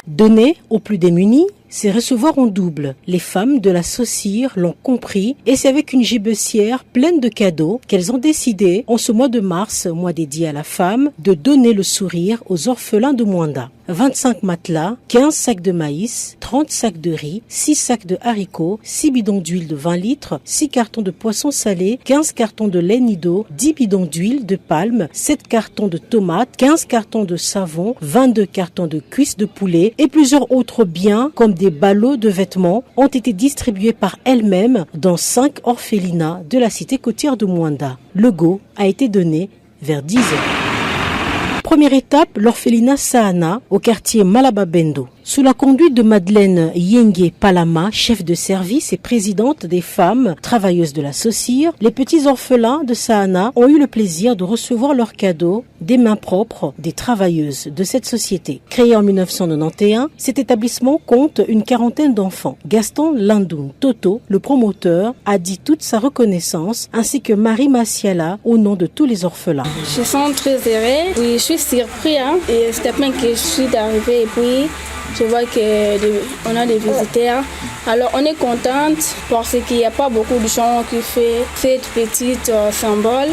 Donner aux plus démunis, c'est recevoir en double. Les femmes de la Saussure l'ont compris et c'est avec une gibecière pleine de cadeaux qu'elles ont décidé, en ce mois de mars, mois dédié à la femme, de donner le sourire aux orphelins de Mwanda. 25 matelas, 15 sacs de maïs, 30 sacs de riz, 6 sacs de haricots, 6 bidons d'huile de 20 litres, 6 cartons de poisson salé, 15 cartons de lait Nido, 10 bidons d'huile de palme, 7 cartons de tomates, 15 cartons de savon, 22 cartons de cuisses de poulet et plusieurs autres biens comme des ballots de vêtements ont été distribués par elle-même dans 5 orphelinats de la cité côtière de Mwanda. Le go a été donné vers 10 heures. Première étape, l'orphelinat Sahana au quartier Malababendo. Sous la conduite de Madeleine Yenge Palama, chef de service et présidente des femmes travailleuses de la Saussure, les petits orphelins de Sahana ont eu le plaisir de recevoir leurs cadeaux des mains propres des travailleuses de cette société. Créé en 1991, cet établissement compte une quarantaine d'enfants. Gaston Landoun Toto, le promoteur, a dit toute sa reconnaissance, ainsi que Marie Massiala au nom de tous les orphelins. Je sens très heureux, oui, je suis surpris, et c'était bien que je suis arrivée et puis je vois qu'on a des visiteurs. Alors on est contente parce qu'il n'y a pas beaucoup de gens qui font cette petite symbole.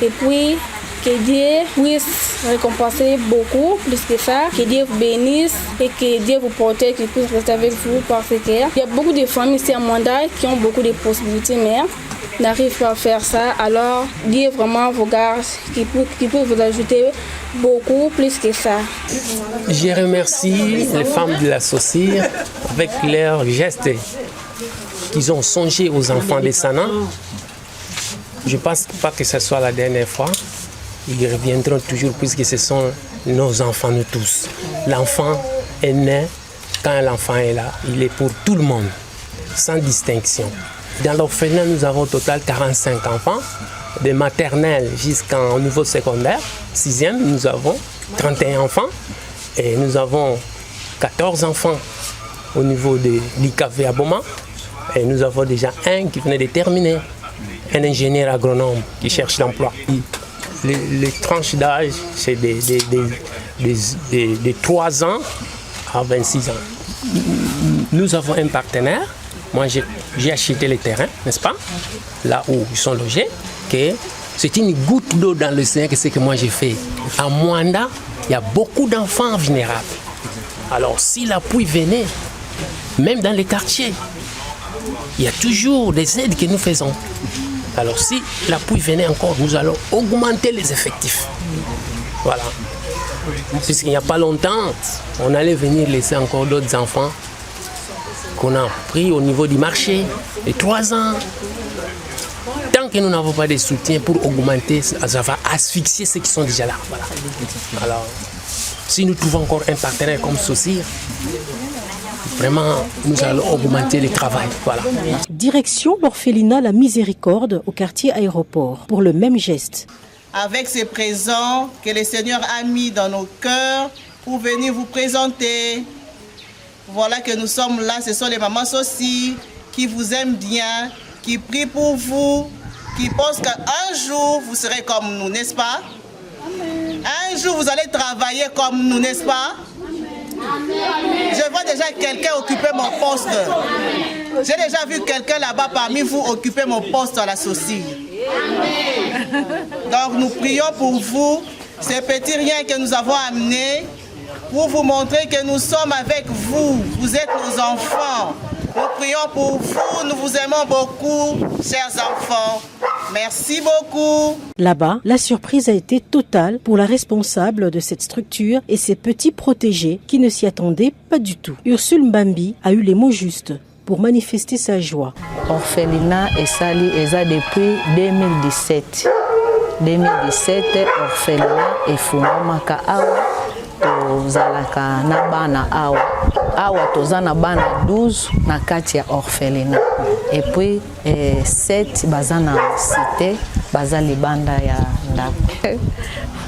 Et puis que Dieu puisse récompenser beaucoup plus que ça. Que Dieu vous bénisse et que Dieu vous protège, qu'il puisse rester avec vous parce qu'il y a beaucoup de familles ici à Mwanda qui ont beaucoup de possibilités mais n'arrivent pas à faire ça. Alors Dieu vraiment vous garde, qui peut vous ajouter beaucoup plus que ça. Je remercie les femmes de la Saussure avec leurs gestes qu'ils ont songé aux enfants de Sana. Je ne pense pas que ce soit la dernière fois. Ils reviendront toujours puisque ce sont nos enfants, nous tous. L'enfant est né, quand l'enfant est là, il est pour tout le monde, sans distinction. Dans l'orphelinat, nous avons au total 45 enfants. De maternelle jusqu'au niveau secondaire, 6e, nous avons 31 enfants. Et nous avons 14 enfants au niveau de l'IKV à Boma. Et nous avons déjà un qui venait de terminer, un ingénieur agronome qui cherche l'emploi. Les tranches d'âge, c'est de 3 ans à 26 ans. Nous avons un partenaire. Moi, j'ai acheté les terrains, n'est-ce pas, là où ils sont logés. Que c'est une goutte d'eau dans l'océan que c'est que moi j'ai fait. À Mwanda, il y a beaucoup d'enfants vulnérables. Alors si l'appui venait, même dans les quartiers, il y a toujours des aides que nous faisons. Alors si l'appui venait encore, nous allons augmenter les effectifs. Voilà. Puisqu'il n'y a pas longtemps, on allait venir laisser encore d'autres enfants qu'on a pris au niveau du marché, les 3 ans. Tant que nous n'avons pas de soutien pour augmenter, ça va asphyxier ceux qui sont déjà là. Voilà. Alors, si nous trouvons encore un partenaire comme Saussure, vraiment, nous allons augmenter le travail. Voilà. Direction l'orphelinat La Miséricorde au quartier Aéroport pour le même geste. Avec ces présents que le Seigneur a mis dans nos cœurs pour venir vous présenter. Voilà que nous sommes là, ce sont les mamans Saussure qui vous aiment bien, qui prient pour vous, qui pensent qu'un jour vous serez comme nous, n'est-ce pas? Amen. Un jour vous allez travailler comme nous, n'est-ce pas? Amen. Je vois déjà quelqu'un occuper mon poste. J'ai déjà vu quelqu'un là-bas parmi vous occuper mon poste à la Saussure. Amen. Donc nous prions pour vous, ces petits riens que nous avons amenés, pour vous montrer que nous sommes avec vous. Vous êtes nos enfants. Nous prions pour vous, nous vous aimons beaucoup, chers enfants. Merci beaucoup. Là-bas, la surprise a été totale pour la responsable de cette structure et ses petits protégés qui ne s'y attendaient pas du tout. Ursule Mbambi a eu les mots justes pour manifester sa joie. Orphelinat et Sali Eza depuis 2017. 2017, orphelinat et Fumamaka Awa. Tozalaka na bana awa tozana bana 12 na kati ya orphelinat et puis 7 bazana cité bazali banda ya ndako.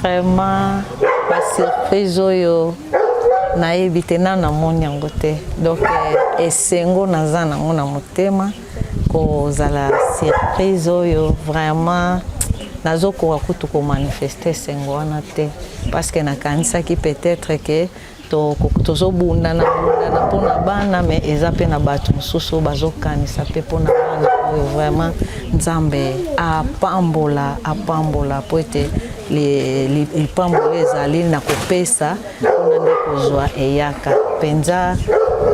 Vraiment ba surprise oyo na ebitena na moni yango te donc esengo nazana ngona motema ko zala surprise oyo vraiment nazokoka kutu ko manifester sengo wana te parce que nakanisa ki peut-être que tozobundana mpona bana me eza mpe na bato mosusu oyo bazokanisa mpe mpona bana oyo vraiment nzambe apambola po ete lipambola ezali na kopesa mpona nde kozwa eyaka mpenza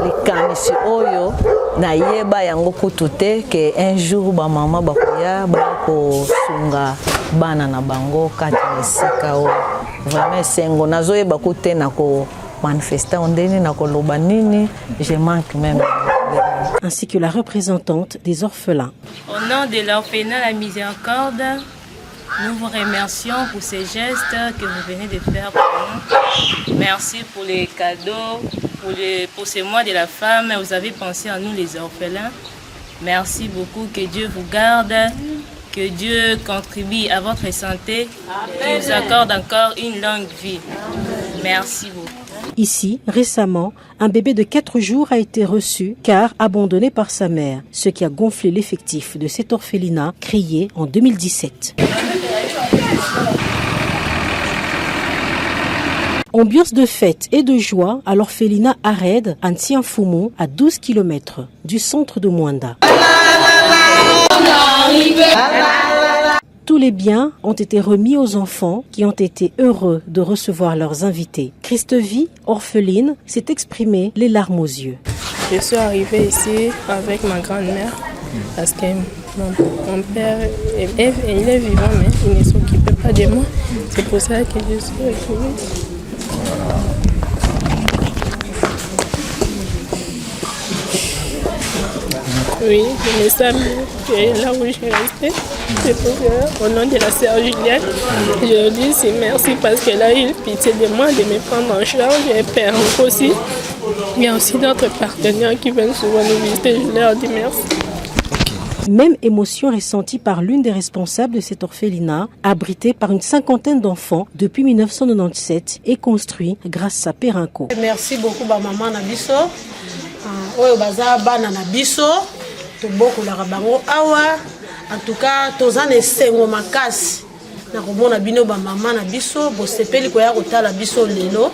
likanisi oyo nayeba yango kutu te ke un jour bamama bakoya bakosunga bana na bango kati na esika oyo vraiment esengo nazoyeba kute na komanifesta ondeni na koloba nini je manque même ainsi que la représentante des orphelins. Au nom de l'orphelinat La Miséricorde, nous vous remercions pour ces gestes que vous venez de faire pour nous. Merci pour les cadeaux, pour ce mois de la femme. Vous avez pensé à nous les orphelins. Merci beaucoup, que Dieu vous garde, que Dieu contribue à votre santé, qu'il vous accorde encore une longue vie. Merci beaucoup. Ici, récemment, un bébé de 4 jours a été reçu car abandonné par sa mère, ce qui a gonflé l'effectif de cet orphelinat créé en 2017. Ambiance de fête et de joie à l'orphelinat Ared à Ntianfumo, à 12 km du centre de Mwanda. Tous les biens ont été remis aux enfants qui ont été heureux de recevoir leurs invités. Christevie, orpheline, s'est exprimée les larmes aux yeux. Je suis arrivée ici avec ma grand-mère parce que mon père il est vivant mais il ne s'occupait pas de moi. C'est pour ça que je suis arrivée. Oui, je me sens bien là où je suis restée. C'est pour ça, au nom de la sœur Juliette, je dis merci parce qu'elle a eu pitié de moi, de me prendre en charge. Et père aussi. Il y a aussi d'autres partenaires qui viennent souvent nous visiter. Je leur dis merci. Même émotion ressentie par l'une des responsables de cet orphelinat, abrité par une cinquantaine d'enfants depuis 1997 et construit grâce à Perenco. Merci beaucoup à maman Nabiso. Oyo baza bana na biso to boko la bango awa en tout cas tozana esengo makasi na komona bino ba mama na biso bo sepeli ko ya kotala biso lelo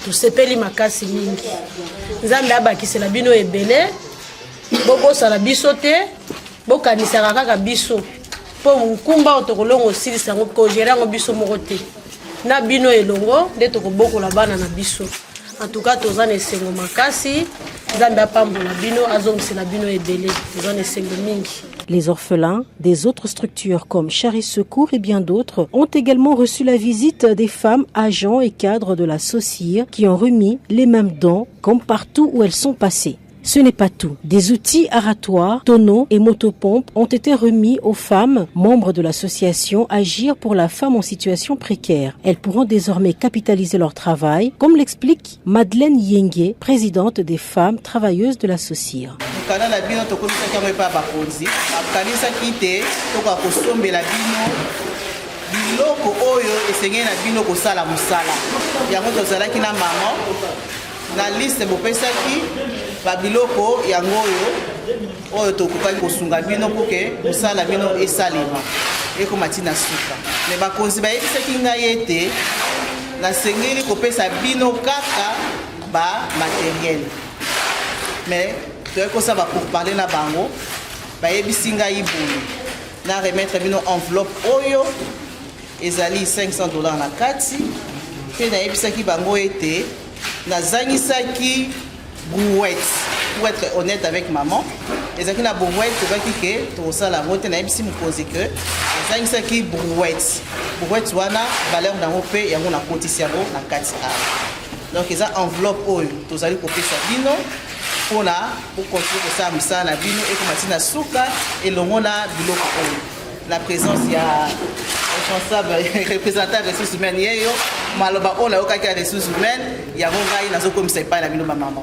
to sepeli makasi mingi nzambe abakisela bino ebele boko sala biso te bokanisa kaka biso po nkumba otokolongo silisa ngo ko gerango biso moko te na bino elongo nde to koboko la bana na biso en tout cas tozana esengo makasi. Les orphelins des autres structures comme Charis Secours et bien d'autres ont également reçu la visite des femmes, agents et cadres de la SOCIR qui ont remis les mêmes dons comme partout où elles sont passées. Ce n'est pas tout. Des outils aratoires, tonneaux et motopompes ont été remis aux femmes, membres de l'association Agir pour la femme en situation précaire. Elles pourront désormais capitaliser leur travail, comme l'explique Madeleine Yengue, présidente des femmes travailleuses de la SOCIR. Na liste bopesaki babiloko yango oyo tokokaki kosunga bino pour que mosala bino esalema ekomati na suka me bakonzi bayebisaki ngai ete nasengeli kopesa bino kaka ba matériel mais toyekosa bapourparler na bango bayebisi ngai boye na remettre bino enveloppe oyo ezali $500 na kati mpe nayebisaki bango ete nazangisaki brouette pour être honnête avec maman ezaki na brouette tobaki ke tosala ngote na yebisi mokonzi ke nazangisaki brouette wana valeur nango mpe yango na kotisi yango na kati awa donc eza enveloppe oyo tozali kopesa bino mpona kocontinue kosala mosala na bino ekomati na suka elongo na biloko oyo la présence ya responsable représentant des ressources humaines yeyo maloba on a okaki des ressources humaines yango ngai nazokomisa epai na bino bamama.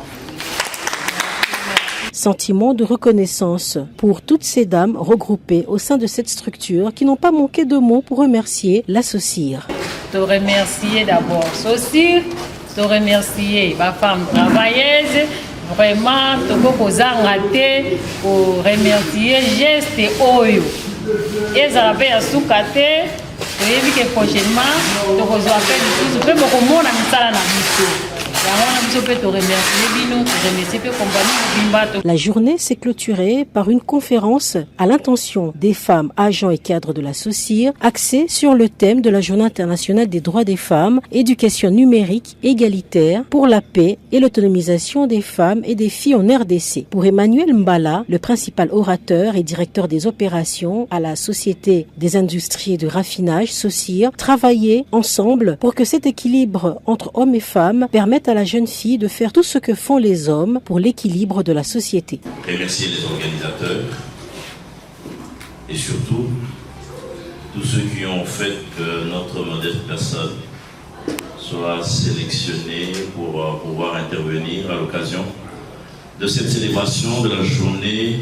Sentiment de reconnaissance pour toutes ces dames regroupées au sein de cette structure qui n'ont pas manqué de mots pour remercier la SOCIR. Te remercier d'abord SOCIR, te remercier ma femme travailleuse, vraiment te kokozanga te pour remercier geste oyo. Ezala pe ya suka te toyebi ke prochainement tokozwa pe lisusu mpe bokomona misala na biso yango La journée s'est clôturée par une conférence à l'intention des femmes, agents et cadres de la SOCIR, axée sur le thème de la Journée internationale des droits des femmes, éducation numérique égalitaire pour la paix et l'autonomisation des femmes et des filles en RDC. Pour Emmanuel Mbala, le principal orateur et directeur des opérations à la Société des industries de raffinage, SOCIR, travailler ensemble pour que cet équilibre entre hommes et femmes permette à la jeune fille de faire tout ce que font les hommes pour l'équilibre de la société. Remercier les organisateurs et surtout tous ceux qui ont fait que notre modeste personne soit sélectionnée pour pouvoir intervenir à l'occasion de cette célébration de la journée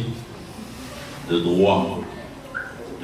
de droit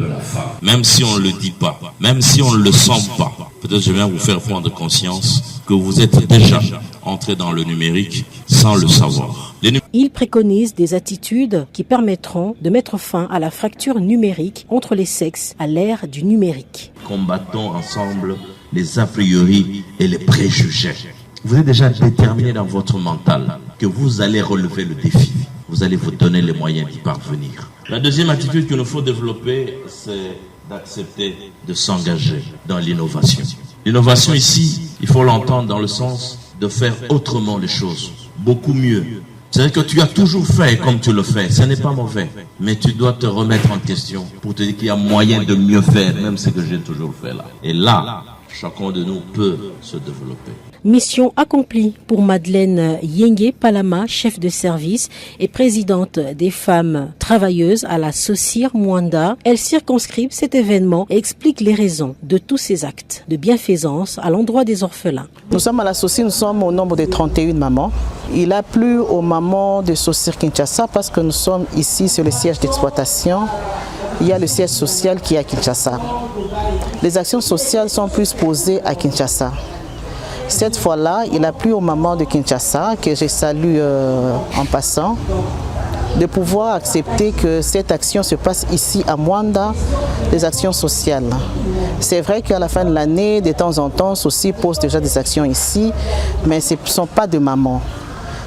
de la femme. Même si on ne le dit pas, même si on ne le sent pas, peut-être je viens vous faire prendre conscience que vous êtes déjà entré dans le numérique sans le savoir. Il préconise des attitudes qui permettront de mettre fin à la fracture numérique entre les sexes à l'ère du numérique. Combattons ensemble les a priori et les préjugés. Vous êtes déjà déterminé dans votre mental que vous allez relever le défi. Vous allez vous donner les moyens d'y parvenir. La deuxième attitude qu'il nous faut développer, c'est d'accepter de s'engager dans l'innovation. L'innovation ici, il faut l'entendre dans le sens de faire autrement les choses, beaucoup mieux. C'est-à-dire que tu as toujours fait comme tu le fais, ce n'est pas mauvais, mais tu dois te remettre en question pour te dire qu'il y a moyen de mieux faire, même ce que j'ai toujours fait là. Et là, chacun de nous peut se développer. Mission accomplie pour Madeleine Yenge Palama, chef de service et présidente des femmes travailleuses à la SOCIR Mwanda. Elle circonscribe cet événement et explique les raisons de tous ces actes de bienfaisance à l'endroit des orphelins. Nous sommes à la SOCIR, nous sommes au nombre de 31 mamans. Il a plu aux mamans de SOCIR Kinshasa parce que nous sommes ici sur le siège d'exploitation. Il y a le siège social qui est à Kinshasa. Les actions sociales sont plus posées à Kinshasa. Cette fois-là, il a plu aux mamans de Kinshasa, que je salue en passant, de pouvoir accepter que cette action se passe ici à Mwanda, les actions sociales. C'est vrai qu'à la fin de l'année, de temps en temps, SOCIR pose déjà des actions ici, mais ce ne sont pas de mamans.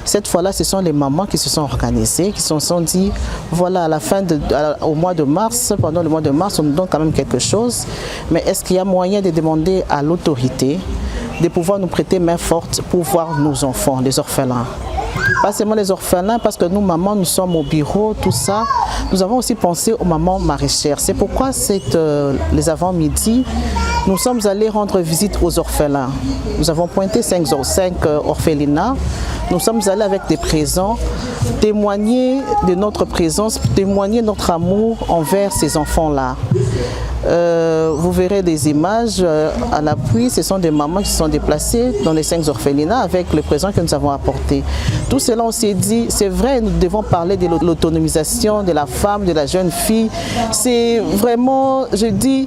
Cette fois-là, ce sont les mamans qui se sont organisées, qui se sont dit, voilà, à la fin au mois de mars, pendant le mois de mars, on nous donne quand même quelque chose, mais est-ce qu'il y a moyen de demander à l'autorité de pouvoir nous prêter main forte pour voir nos enfants, les orphelins? Pas seulement les orphelins, parce que nous, mamans, nous sommes au bureau, tout ça. Nous avons aussi pensé aux mamans maraîchères. C'est pourquoi les avant-midi, nous sommes allés rendre visite aux orphelins. Nous avons pointé 5 orphelinats. Nous sommes allés avec des présents, témoigner de notre présence, témoigner notre amour envers ces enfants-là. Vous verrez des images à l'appui, ce sont des mamans qui se sont déplacées dans les 5 orphelinats avec le présent que nous avons apporté. Tout cela, on s'est dit, c'est vrai, nous devons parler de l'autonomisation de la femme, de la jeune fille. C'est vraiment, je dis,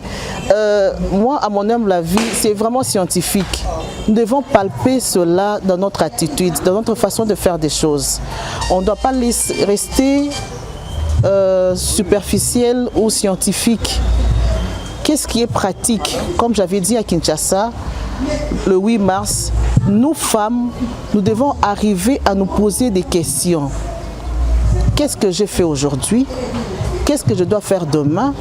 moi, à mon humble avis, c'est vraiment scientifique. Nous devons palper cela dans notre attitude, dans notre façon de faire des choses. On ne doit pas rester superficiel ou scientifique. Qu'est-ce qui est pratique? Comme j'avais dit à Kinshasa, le 8 mars, nous femmes, nous devons arriver à nous poser des questions. Qu'est-ce que j'ai fait aujourd'hui? Qu'est-ce que je dois faire demain?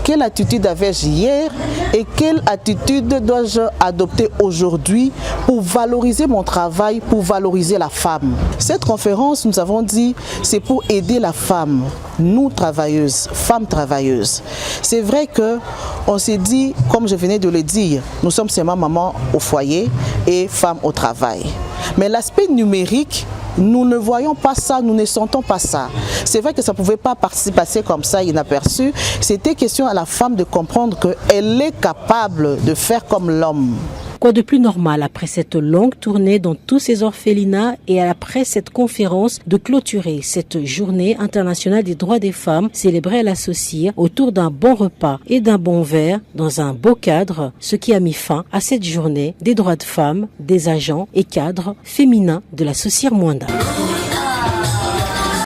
Quelle attitude avais-je hier et quelle attitude dois-je adopter aujourd'hui pour valoriser mon travail, pour valoriser la femme? Cette conférence, nous avons dit, c'est pour aider la femme, nous travailleuses, femmes travailleuses. C'est vrai qu'on s'est dit, comme je venais de le dire, nous sommes seulement maman au foyer et femme au travail. Mais l'aspect numérique, nous ne voyons pas ça, nous ne sentons pas ça. C'est vrai que ça ne pouvait pas passer comme ça, inaperçu. C'était question à la femme de comprendre qu'elle est capable de faire comme l'homme. Quoi de plus normal après cette longue tournée dans tous ces orphelinats et après cette conférence de clôturer cette journée internationale des droits des femmes célébrée à la SOCIR autour d'un bon repas et d'un bon verre dans un beau cadre, ce qui a mis fin à cette journée des droits de femmes, des agents et cadres féminins de la SOCIR Mwanda.